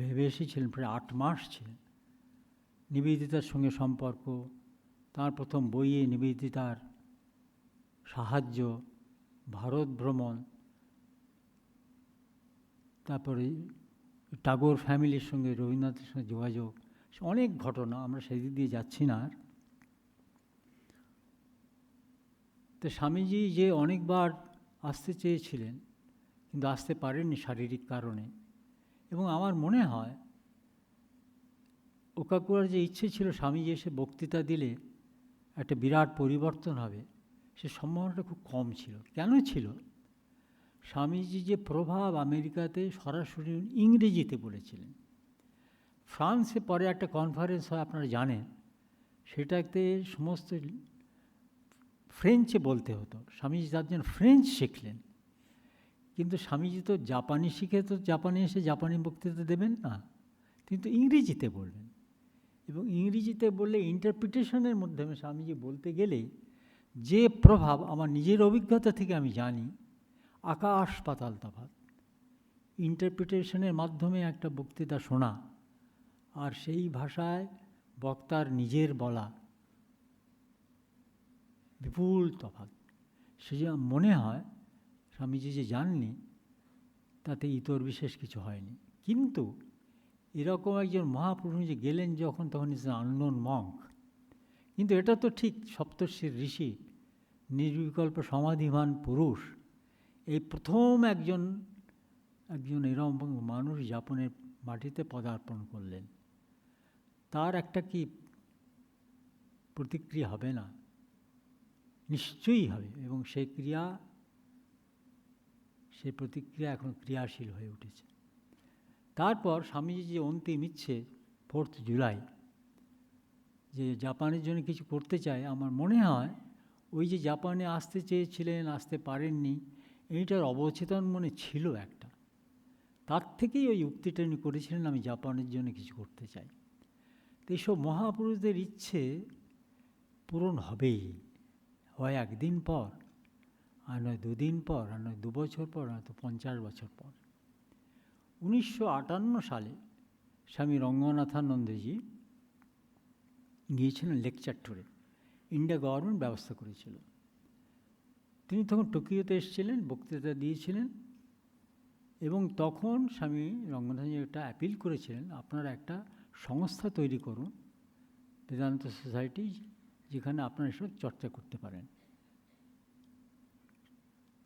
ভেবে এসেছিলেন, প্রায় 8 মাস ছিলেন। নিবেদিতার সঙ্গে সম্পর্ক, তার প্রথম বইয়ে নিবেদিতার সাহায্য, ভারত ভ্রমণ, তারপরে টাগোর ফ্যামিলির সঙ্গে রবীন্দ্রনাথের সঙ্গে যোগাযোগ, অনেক ঘটনা, আমরা সেদিক দিয়ে যাচ্ছি না। তো স্বামীজি যে অনেকবার আসতে চেয়েছিলেন কিন্তু আসতে পারেননি শারীরিক কারণে, এবং আমার মনে হয় ওকাকুরার যে ইচ্ছে ছিল স্বামীজি এসে বক্তৃতা দিলে একটা বিরাট পরিবর্তন হবে, সে সম্ভাবনাটা খুব কম ছিল। কেন ছিল? স্বামীজি যে প্রভাব আমেরিকাতে সরাসরি ইংরেজিতে বলেছিলেন। ফ্রান্সে পরে একটা কনফারেন্স হয়, আপনারা জানেন, সেটাতে সমস্ত ফ্রেঞ্চে বলতে হতো। স্বামীজি তার জন্য ফ্রেঞ্চ শিখলেন। কিন্তু স্বামীজি তো জাপানি শিখে তো জাপানে এসে জাপানি বক্তৃতা দেবেন না, তিনি তো ইংরেজিতে বলবেন। এবং ইংরেজিতে বললে ইন্টারপ্রিটেশনের মাধ্যমে স্বামীজি বলতে গেলে যে প্রভাব, আমার নিজের অভিজ্ঞতা থেকে আমি জানি, আকাশ পাতাল তফাৎ। ইন্টারপ্রিটেশনের মাধ্যমে একটা বক্তৃতা শোনা আর সেই ভাষায় বক্তার নিজের বলা, বিপুল তফাৎ। সে যে মনে হয় স্বামীজি যে জাননি তাতে ইতর বিশেষ কিছু হয়নি। কিন্তু এরকম একজন মহাপুরুষ যে গেলেন যখন, তখন ইজ আননোন মঙ্ক। কিন্তু এটা তো ঠিক, সপ্তর্ষির ঋষি, নির্বিকল্প সমাধিমান পুরুষ, এই প্রথম একজন এরকম মানুষ জাপানের মাটিতে পদার্পণ করলেন। তার একটা কি প্রতিক্রিয়া হবে না? নিশ্চয়ই হবে। এবং সেই প্রতিক্রিয়া এখন ক্রিয়াশীল হয়ে উঠেছে। তারপর স্বামীজি যে অন্তিম ইচ্ছে 4 জুলাই যে জাপানের জন্য কিছু করতে চায়, আমার মনে হয় ওই যে জাপানে আসতে চেয়েছিলেন, আসতে পারেননি, এইটার অবচেতন মনে ছিল একটা। তার থেকেই ওই উক্তিটা উনি করেছিলেন, আমি জাপানের জন্য কিছু করতে চাই। তো এইসব মহাপুরুষদের ইচ্ছে পূরণ হবেই, হয় একদিন পর, আর নয় 2 দিন পর, আর নয় 2 বছর পর, নয়তো 50 বছর পর। 1958 সালে স্বামী রঙ্গনাথানন্দজি গিয়েছিলেন লেকচার ট্যুরে। ইন্ডিয়া গভর্নমেন্ট ব্যবস্থা করেছিল। তিনি তখন টোকিওতে এসেছিলেন, বক্তৃতা দিয়েছিলেন। এবং তখন স্বামী রঙ্গনাথানজি একটা অ্যাপিল করেছিলেন, আপনারা একটা সংস্থা তৈরি করুন, বেদান্ত সোসাইটি, যেখানে আপনারা এসব চর্চা করতে পারেন।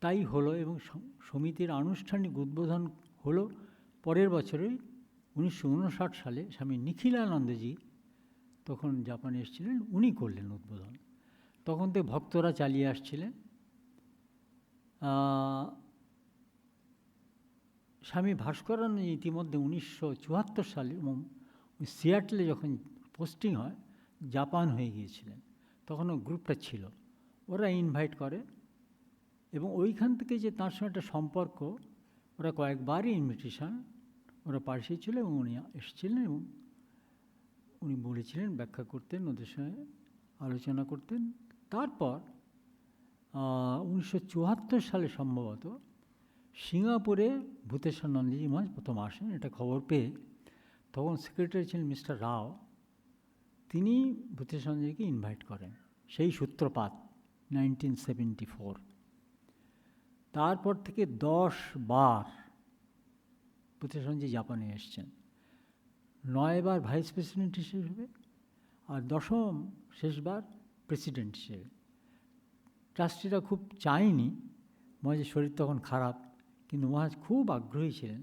তাই হলো, এবং সমিতির আনুষ্ঠানিক উদ্বোধন হলো পরের বছরই 1959 সালে। স্বামী নিখিলানন্দজি তখন জাপানে এসেছিলেন, উনি করলেন উদ্বোধন। তখন তো ভক্তরা চালিয়ে আসছিলেন। স্বামী ভাস্করানন্দ ইতিমধ্যে 1974 সালে সিয়াটলে যখন পোস্টিং হয়, জাপান হয়ে গিয়েছিলেন। তখনও গ্রুপটা ছিল, ওরা ইনভাইট করে। এবং ওইখান থেকে যে তার সঙ্গে একটা সম্পর্ক, ওরা কয়েকবারই ইনভিটেশন ওরা পাঠিয়েছিল এবং উনি এসেছিলেন এবং উনি বলেছিলেন, ব্যাখ্যা করতেন, ওদের সঙ্গে আলোচনা করতেন। তারপর 1974 সালে সম্ভবত সিঙ্গাপুরে ভূতেশ্বরানন্দজি মহারাজ প্রথম আসেন। এটা খবর পেয়ে তখন সেক্রেটারি ছিলেন মিস্টার রাও, তিনি ভূতেশ্বরানন্দজিকে ইনভাইট করেন। সেই সূত্রপাত 1974। তারপর থেকে 10 বার ভূতেশ্বরানন্দজি জাপানে এসছেন। 9 বার ভাইস প্রেসিডেন্ট হিসেবে, আর 10ম শেষবার প্রেসিডেন্ট হিসেবে। ট্রাস্টিরা খুব চায়নি, মহারাজের শরীর তখন খারাপ, কিন্তু মহারাজ খুব আগ্রহী ছিলেন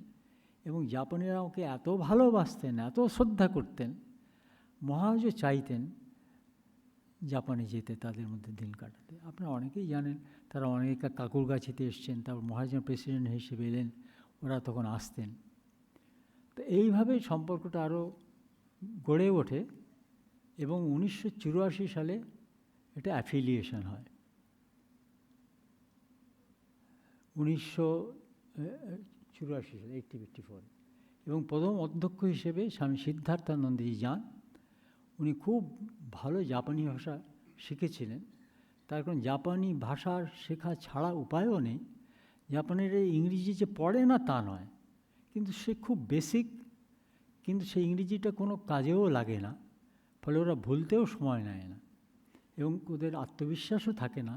এবং জাপানিরা ওকে এত ভালোবাসতেন, এত শ্রদ্ধা করতেন, মহারাজও চাইতেন জাপানে যেতে, তাদের মধ্যে দিন কাটাতে। আপনারা অনেকেই জানেন, তারা অনেকে কাকুরগাছিতে এসছেন, তারপর মহারাজের প্রেসিডেন্ট হিসেবে এলেন, ওরা তখন আসতেন। তো এইভাবে সম্পর্কটা আরও গড়ে ওঠে এবং 1984 সালে এটা অ্যাফিলিয়েশন হয়। 1984 সালে 1854 এবং প্রথম অধ্যক্ষ হিসেবে স্বামী সিদ্ধার্থানন্দজি যান। উনি খুব ভালো জাপানি ভাষা শিখেছিলেন। তার কারণ জাপানি ভাষা শেখা ছাড়া উপায়ও নেই। জাপানের ইংরেজি যে পড়ে না তা নয়, কিন্তু সে খুব বেসিক, কিন্তু সেই ইংরেজিটা কোনো কাজেও লাগে না, ফলে ওরা ভুলতেও সময় নেয় না এবং ওদের আত্মবিশ্বাসও থাকে না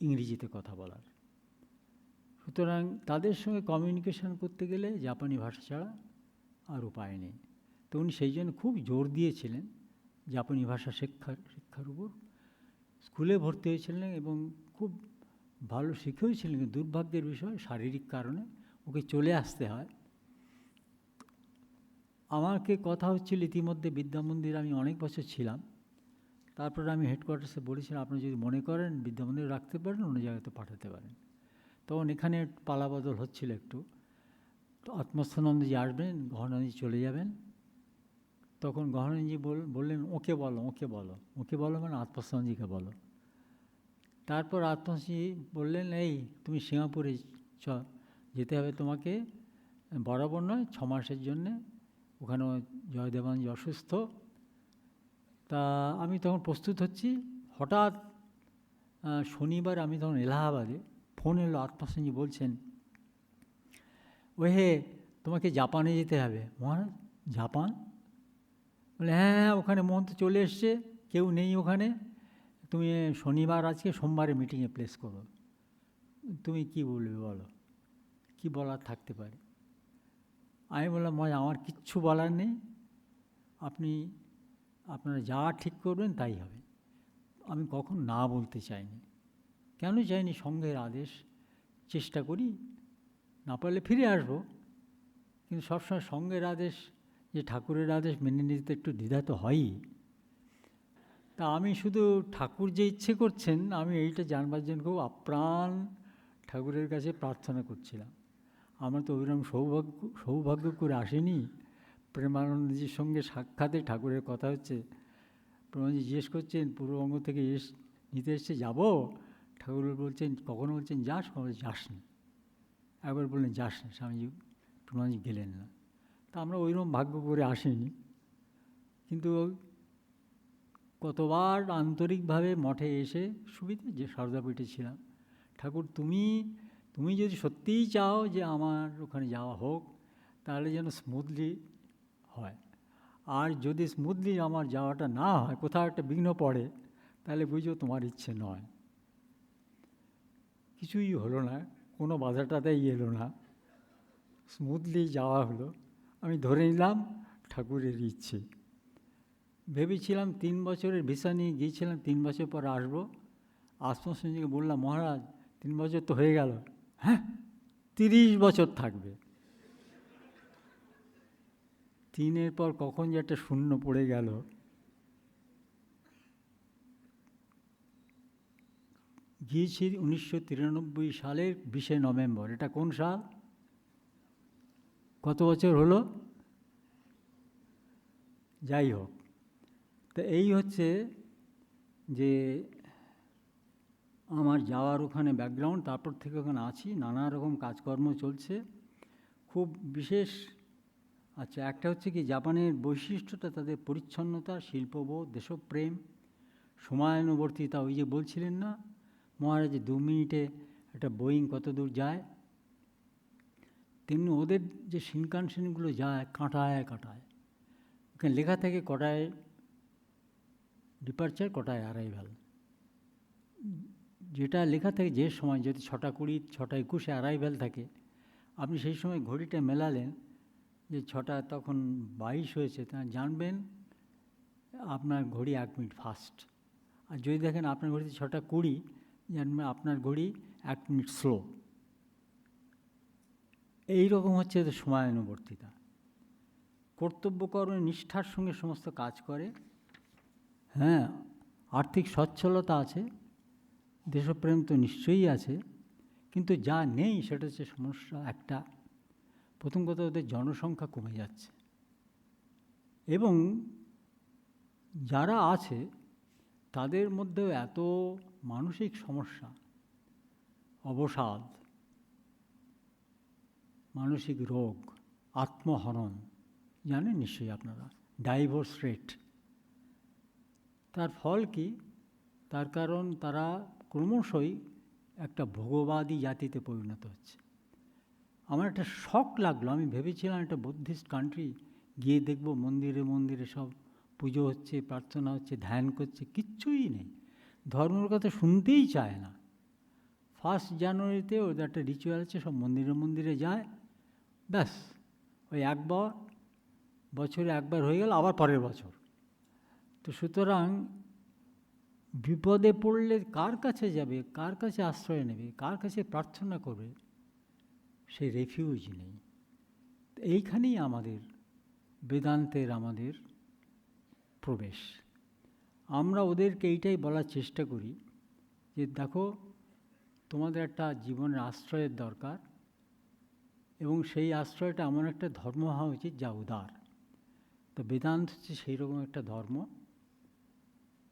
ইংরেজিতে কথা বলার। সুতরাং তাদের সঙ্গে কমিউনিকেশন করতে গেলে জাপানি ভাষা ছাড়া আর উপায় নেই। তো উনি সেই জন্য খুব জোর দিয়েছিলেন জাপানি ভাষা শিক্ষার উপর। স্কুলে ভর্তি হয়েছিলেন এবং খুব ভালো শিখেও ছিলেন, কিন্তু দুর্ভাগ্যের বিষয় শারীরিক কারণে ওকে চলে আসতে হয়। আমাকে কথা হচ্ছিল ইতিমধ্যে বিদ্যামন্দির, আমি অনেক বছর ছিলাম। তারপরে আমি হেডকোয়ার্টার্সে বলেছিলাম, আপনি যদি মনে করেন বিদ্যামন্দির রাখতে পারেন, অন্য জায়গাতে পাঠাতে পারেন। তখন এখানে পালাবদল হচ্ছিল একটু। তো আত্মস্থানন্দজি আসবেন, গহনানন্দজি চলে যাবেন। তখন গহনানন্দজি বললেন, ওকে বলো, ওকে বলো। ওকে বলো মানে আত্মস্থানন্দজিকে বলো। তারপর আত্মস্থানন্দজি বললেন, এই তুমি সিঙ্গাপুরে যেতে হবে তোমাকে, বরাবর নয়, 6 মাসের জন্যে। ওখানে জয়দেবানন্দ অসুস্থ। তা আমি তখন প্রস্তুত হচ্ছি। হঠাৎ শনিবার আমি তখন এলাহাবাদে, ফোন এলো, আত্মস্থানন্দজি বলছেন, ওহে তোমাকে জাপানে যেতে হবে। মহারাজ, জাপান? বলে, হ্যাঁ, ওখানে মন্ত্র চলে এসছে, কেউ নেই ওখানে, তুমি শনিবার আজকে, সোমবারে মিটিংয়ে প্লেস করো। তুমি কি বলবে বলো, কি বলার থাকতে পারে? আমি বললাম, আমার কিচ্ছু বলার নেই, আপনারা যা ঠিক করবেন তাই হবে। আমি কখন না বলতে চাইনি। কেন চাইনি? সঙ্ঘের আদেশ, চেষ্টা করি, না পারলে ফিরে আসবো। কিন্তু সবসময় সঙ্ঘের আদেশ, যে ঠাকুরের আদেশ মেনে নিতে একটু দ্বিধা তো হয়ই। তা আমি শুধু ঠাকুর যে ইচ্ছে করছেন, আমি এইটা জানবার জন্য খুব আপ্রাণ ঠাকুরের কাছে প্রার্থনা করছিলাম। আমার তো ওইরকম সৌভাগ্য করে আসেনি। প্রেমানন্দজির সঙ্গে সাক্ষাতে ঠাকুরের কথা হচ্ছে, প্রেমানন্দজি জিজ্ঞেস করছেন, পূর্ববঙ্গ থেকে নিতে এসছে, যাবো? ঠাকুর বলছেন, কখনো বলছেন যাস, কখনো যাসনি। একবার বললেন যাস না, স্বামীজি প্রেমানন্দজি গেলেন না। তা আমরা ওইরকম ভাগ্য করে আসিনি। কিন্তু কতবার আন্তরিকভাবে মঠে এসে, সুবিধে যে সারদাপীঠে ছিলাম, ঠাকুর তুমি যদি সত্যিই চাও যে আমার ওখানে যাওয়া হোক, তাহলে যেন স্মুথলি হয়। আর যদি স্মুথলি আমার যাওয়াটা না হয়, কোথাও একটা বিঘ্ন পড়ে, তাহলে বুঝো তোমার ইচ্ছে নয়। কিছুই হলো না, কোনো বাধাটাতেই এলো না, স্মুথলি যাওয়া হলো। আমি ধরে নিলাম ঠাকুরের ইচ্ছে। ভেবেছিলাম 3 বছরের ভিসা নিয়ে গিয়েছিলাম, 3 বছর পর আসবো। আত্মস্থানন্দজিকে বললাম, মহারাজ 3 বছর তো হয়ে গেল। হ্যাঁ, 30 বছর থাকবে। 3-এর পর কখন যে একটা শূন্য পড়ে গেল। গিয়েছি 1993 সালের 20শে নভেম্বর। এটা কোন সাল? কত বছর হলো? যাই হোক, তো এই হচ্ছে যে আমার যাওয়ার ওখানে ব্যাকগ্রাউন্ড। তারপর থেকে ওখানে আছি, নানা রকম কাজকর্ম চলছে, খুব বিশেষ। আচ্ছা, একটা হচ্ছে কি, জাপানের বৈশিষ্ট্যটা তাদের পরিচ্ছন্নতা, শিল্পবোধ, দেশপ্রেম, সময়ানুবর্তিতা। ওই যে বলছিলেন না মহারাজ, 2 মিনিটে একটা বোয়িং কত দূর যায়, তেমনি ওদের যে শিনকানসেনগুলো যায় কাঁটায় কাঁটায়। ওখানে লেখা থাকে কটায় ডিপারচার, কটায় অ্যারাইভাল। যেটা লেখা থাকে যে সময়, যদি 6টা 20, 6টা 21 অ্যারাইভাল থাকে, আপনি সেই সময় ঘড়িটা মেলালেন যে 6টা তখন 22 হয়েছে, তা জানবেন আপনার ঘড়ি 1 মিনিট ফাস্ট। আর যদি দেখেন আপনার ঘড়িতে 6টা 20, জানবেন আপনার ঘড়ি 1 মিনিট স্লো। এইরকম হচ্ছে সময়ানুবর্তিতা। কর্তব্যকর্মে নিষ্ঠার সঙ্গে সমস্ত কাজ করে। হ্যাঁ, আর্থিক সচ্ছলতা আছে, দেশপ্রেম তো নিশ্চয়ই আছে, কিন্তু যা নেই সেটা হচ্ছে সমস্যা একটা। প্রথম কথা, ওদের জনসংখ্যা কমে যাচ্ছে, এবং যারা আছে তাদের মধ্যেও এত মানসিক সমস্যা, অবসাদ, মানসিক রোগ, আত্মহনন, জানেন নিশ্চয়ই আপনারা, ডাইভোর্স রেট। তার ফল কি? তার কারণ তারা ক্রমশই একটা ভোগবাদী জাতিতে পরিণত হচ্ছে। আমার একটা শক লাগলো, আমি ভেবেছিলাম একটা বুদ্ধিস্ট কান্ট্রি, গিয়ে দেখব মন্দিরে মন্দিরে সব পুজো হচ্ছে, প্রার্থনা হচ্ছে, ধ্যান করছে, কিচ্ছুই নেই, ধর্মের কথা শুনতেই চায় না। 1 জানুয়ারিতে ওদের একটা রিচুয়াল আছে, সব মন্দিরে মন্দিরে যায়, ব্যাস ওই একবার, বছরে একবার হয়ে গেল, আবার পরের বছর। তো সুতরাং বিপদে পড়লে কার কাছে যাবে, কার কাছে আশ্রয় নেবে, কার কাছে প্রার্থনা করবে, সেই রেফিউজ নেই। এইখানেই আমাদের বেদান্তের আমাদের প্রবেশ। আমরা ওদেরকে এইটাই বলার চেষ্টা করি যে দেখো, তোমাদের একটা জীবনের আশ্রয়ের দরকার, এবং সেই আশ্রয়টা এমন একটা ধর্ম হওয়া উচিত যা উদার। তো বেদান্ত হচ্ছে সেই রকম একটা ধর্ম।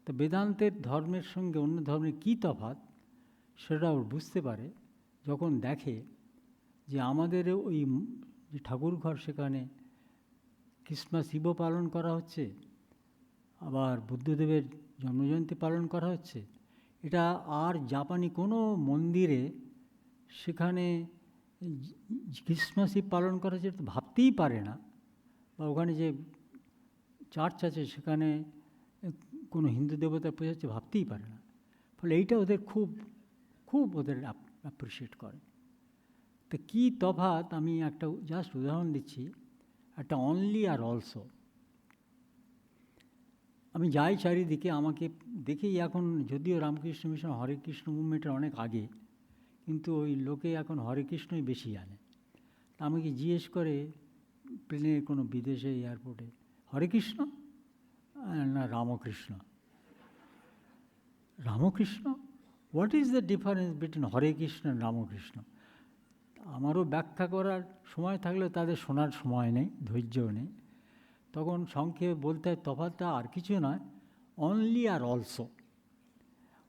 তো বেদান্তের ধর্মের সঙ্গে অন্য ধর্মের কী তফাৎ সেটা ওর বুঝতে পারে যখন দেখে যে আমাদের ওই যে ঠাকুরঘর, সেখানে ক্রিসমাস ইভও পালন করা হচ্ছে, আবার বুদ্ধদেবের জন্মজয়ন্তী পালন করা হচ্ছে। এটা আর জাপানি কোনো মন্দিরে সেখানে ক্রিসমাস ইভ পালন করা হচ্ছে তো ভাবতেই পারে না। বা ওখানে যে চার্চ আছে সেখানে কোনো হিন্দু দেবতার পূজা হচ্ছে ভাবতেই পারে না। ফলে এইটা ওদের খুব খুব ওদের অ্যাপ্রিসিয়েট করে। তো কী তফাৎ, আমি একটা জাস্ট উদাহরণ দিচ্ছি, একটা অনলি আর অলসো। আমি যাই চারিদিকে, আমাকে দেখেই এখন, যদিও রামকৃষ্ণ মিশন হরে কৃষ্ণ মুভমেন্টের অনেক আগে, কিন্তু ওই লোকে এখন হরে কৃষ্ণই বেশি জানে। আমাকে জিজ্ঞেস করে প্লেনে কোনো বিদেশে এয়ারপোর্টে, হরে কৃষ্ণ না Ramakrishna? Ramakrishna, what is the difference between Hare Krishna and Ramakrishna? আমারও ব্যাখ্যা করার সময় থাকলেও তাদের শোনার সময় নেই, ধৈর্যও নেই। তখন সংক্ষেপে বলতে হয় তফাৎটা আর কিছু নয়, অনলি আর অলসো।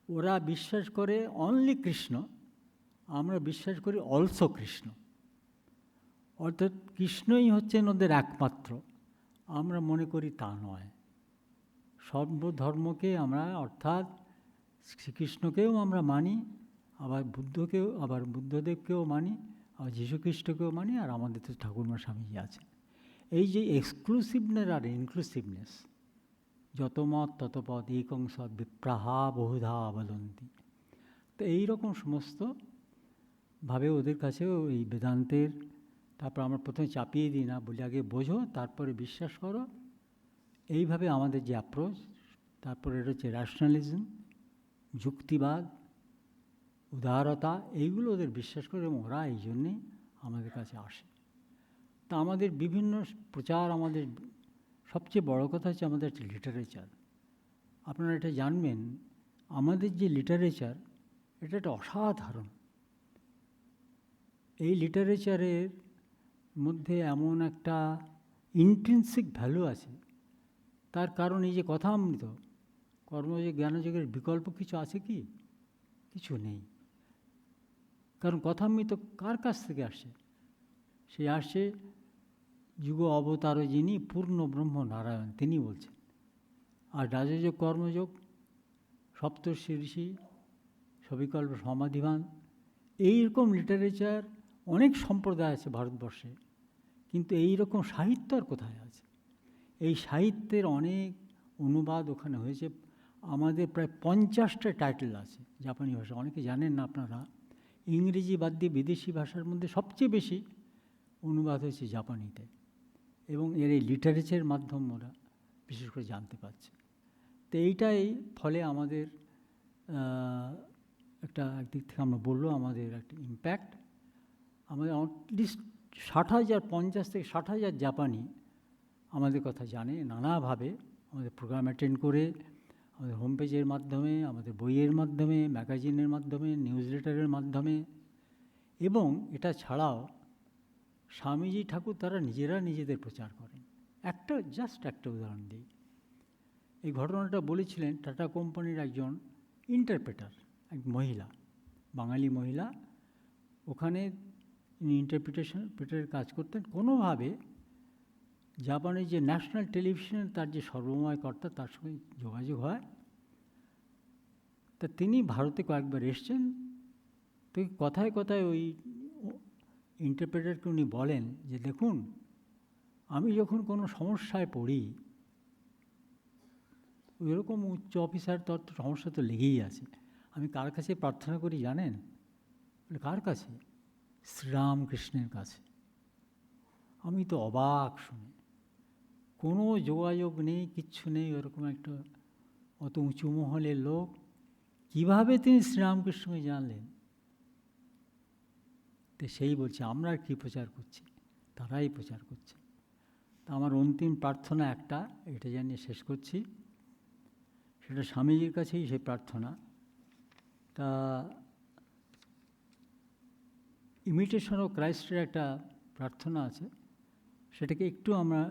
ওরা বিশ্বাস করে অনলি কৃষ্ণ, আমরা বিশ্বাস করি অলসো কৃষ্ণ। অর্থাৎ কৃষ্ণই হচ্ছেন ওদের একমাত্র, আমরা মনে করি তা নয়। সর্বধর্মকে আমরা, অর্থাৎ শ্রীকৃষ্ণকেও আমরা মানি, আবার বুদ্ধদেবকেও মানি, আবার যীশুখ্রিস্টকেও মানি, আর আমাদের তো ঠাকুরমা স্বামীজি আছে। এই যে এক্সক্লুসিভনেস আর ইনক্লুসিভনেস, যত মত তত পদ একং সৎ বিপ্রাহা বহুধা অবদন্তি। তো এইরকম সমস্ত ভাবে ওদের কাছেও এই বেদান্তের, তারপর আমরা প্রথমে চাপিয়ে দিই না, বলি আগে বোঝো তারপরে বিশ্বাস করো। এইভাবে আমাদের যে অ্যাপ্রোচ, তারপরে এটা হচ্ছে র্যাশনালিজম, যুক্তিবাদ, উদারতা, এইগুলো ওদের বিশ্বাস করে, এবং ওরা এই জন্যেই আমাদের কাছে আসে। তা আমাদের বিভিন্ন প্রচার, আমাদের সবচেয়ে বড় কথা হচ্ছে আমাদের একটা লিটারেচার। আপনারা এটা জানবেন, আমাদের যে লিটারেচার, এটা একটা অসাধারণ। এই লিটারেচারের মধ্যে এমন একটা ইন্ট্রিনসিক ভ্যালু আছে। তার কারণ এই যে কথামৃত, কর্মযোগ জ্ঞানযোগের বিকল্প কিছু আছে কি? কিছু নেই। কারণ কথামৃত কার কাছ থেকে আসে? সে আসে যুগ অবতার যিনি পূর্ণ ব্রহ্ম নারায়ণ, তিনি বলছেন। আর রাজযোগ কর্মযোগ, সপ্তর্ষি ঋষি, সবিকল্প সমাধিবান, এইরকম লিটারেচার অনেক সম্প্রদায় আছে ভারতবর্ষে, কিন্তু এই রকম সাহিত্য আর কোথায় আছে? এই সাহিত্যের অনেক অনুবাদ ওখানে হয়েছে। আমাদের প্রায় 50টা টাইটেল আছে জাপানি ভাষা, অনেকে জানেন না আপনারা। ইংরেজি বাদ দিয়ে বিদেশি ভাষার মধ্যে সবচেয়ে বেশি অনুবাদ হয়েছে জাপানিতে, এবং এর এই লিটারেচারের মাধ্যমে ওরা বিশেষ করে জানতে পারছে। তো এইটাই ফলে আমাদের একটা, একদিক থেকে আমরা বললো আমাদের একটা ইম্প্যাক্ট। আমাদের অ্যাটলিস্ট 50 থেকে 60,000 জাপানি আমাদের কথা জানে নানাভাবে, আমাদের প্রোগ্রাম অ্যাটেন্ড করে, আমাদের হোম পেজের মাধ্যমে, আমাদের বইয়ের মাধ্যমে, ম্যাগাজিনের মাধ্যমে, নিউজ লেটারের মাধ্যমে। এবং এটা ছাড়াও স্বামীজি ঠাকুর তারা নিজেরা নিজেদের প্রচার করেন। জাস্ট একটা উদাহরণ দিই। এই ঘটনাটা বলেছিলেন টাটা কোম্পানির একজন ইন্টারপ্রেটার, এক মহিলা, বাঙালি মহিলা। ওখানে ইন্টারপ্রেটারের কাজ করতেন। কোনোভাবে জাপানের যে ন্যাশনাল টেলিভিশন, তার যে সর্বময় কর্তা, তার সঙ্গে যোগাযোগ হয়। তা তিনি ভারতে কয়েকবার এসছেন। তো কথায় কথায় ওই ইন্টারপ্রেটারকে উনি বলেন যে, দেখুন, আমি যখন কোনো সমস্যায় পড়ি, ওইরকম উচ্চ অফিসার তো সমস্যা তো লেগেই আছে, আমি কার কাছে প্রার্থনা করি জানেন? কার কাছে? শ্রীরামকৃষ্ণের কাছে। আমি তো অবাক শুনে, কোনো যোগাযোগ নেই, কিচ্ছু নেই, ওরকম একটা অত উঁচু মহলের লোক, কীভাবে তিনি শ্রীরামকৃষ্ণকে জানলেন? তো সেই বলছে, আমরা আর কী প্রচার করছি, তারাই প্রচার করছে। তা আমার অন্তিম প্রার্থনা একটা, এটা জানিয়ে শেষ করছি, সেটা স্বামীজির কাছেই সেই প্রার্থনা। তা ইমিটেশন অফ ক্রাইস্টের একটা প্রার্থনা আছে, সেটাকে একটু আমরা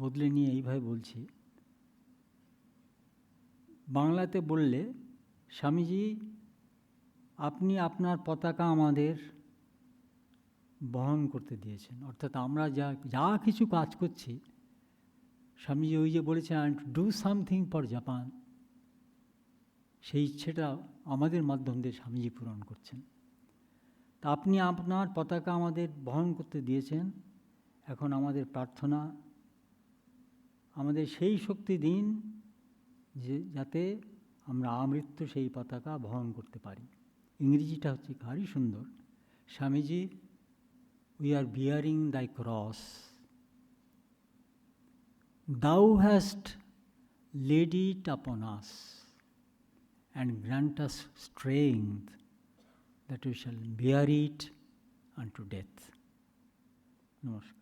বদলে নিয়ে এইভাবে বলছি। বাংলাতে বললে, স্বামীজি আপনি আপনার পতাকা আমাদের বহন করতে দিয়েছেন, অর্থাৎ আমরা যা কিছু কাজ করছি, স্বামীজি ওই যে বলেছেন ডু সামথিং ফর জাপান, সেই ইচ্ছেটা আমাদের মাধ্যম দিয়ে স্বামীজি পূরণ করছেন। তা আপনি আপনার পতাকা আমাদের বহন করতে দিয়েছেন, এখন আমাদের প্রার্থনা আমাদের সেই শক্তি দিন যে যাতে আমরা আমৃত্যু সেই পতাকা বহন করতে পারি। ইংরেজিটা হচ্ছে ভারী সুন্দর। স্বামীজি, উই আর বিয়ারিং দাই cross, thou hast laid it upon us, and grant us strength that we shall bear it unto death. নমস্কার।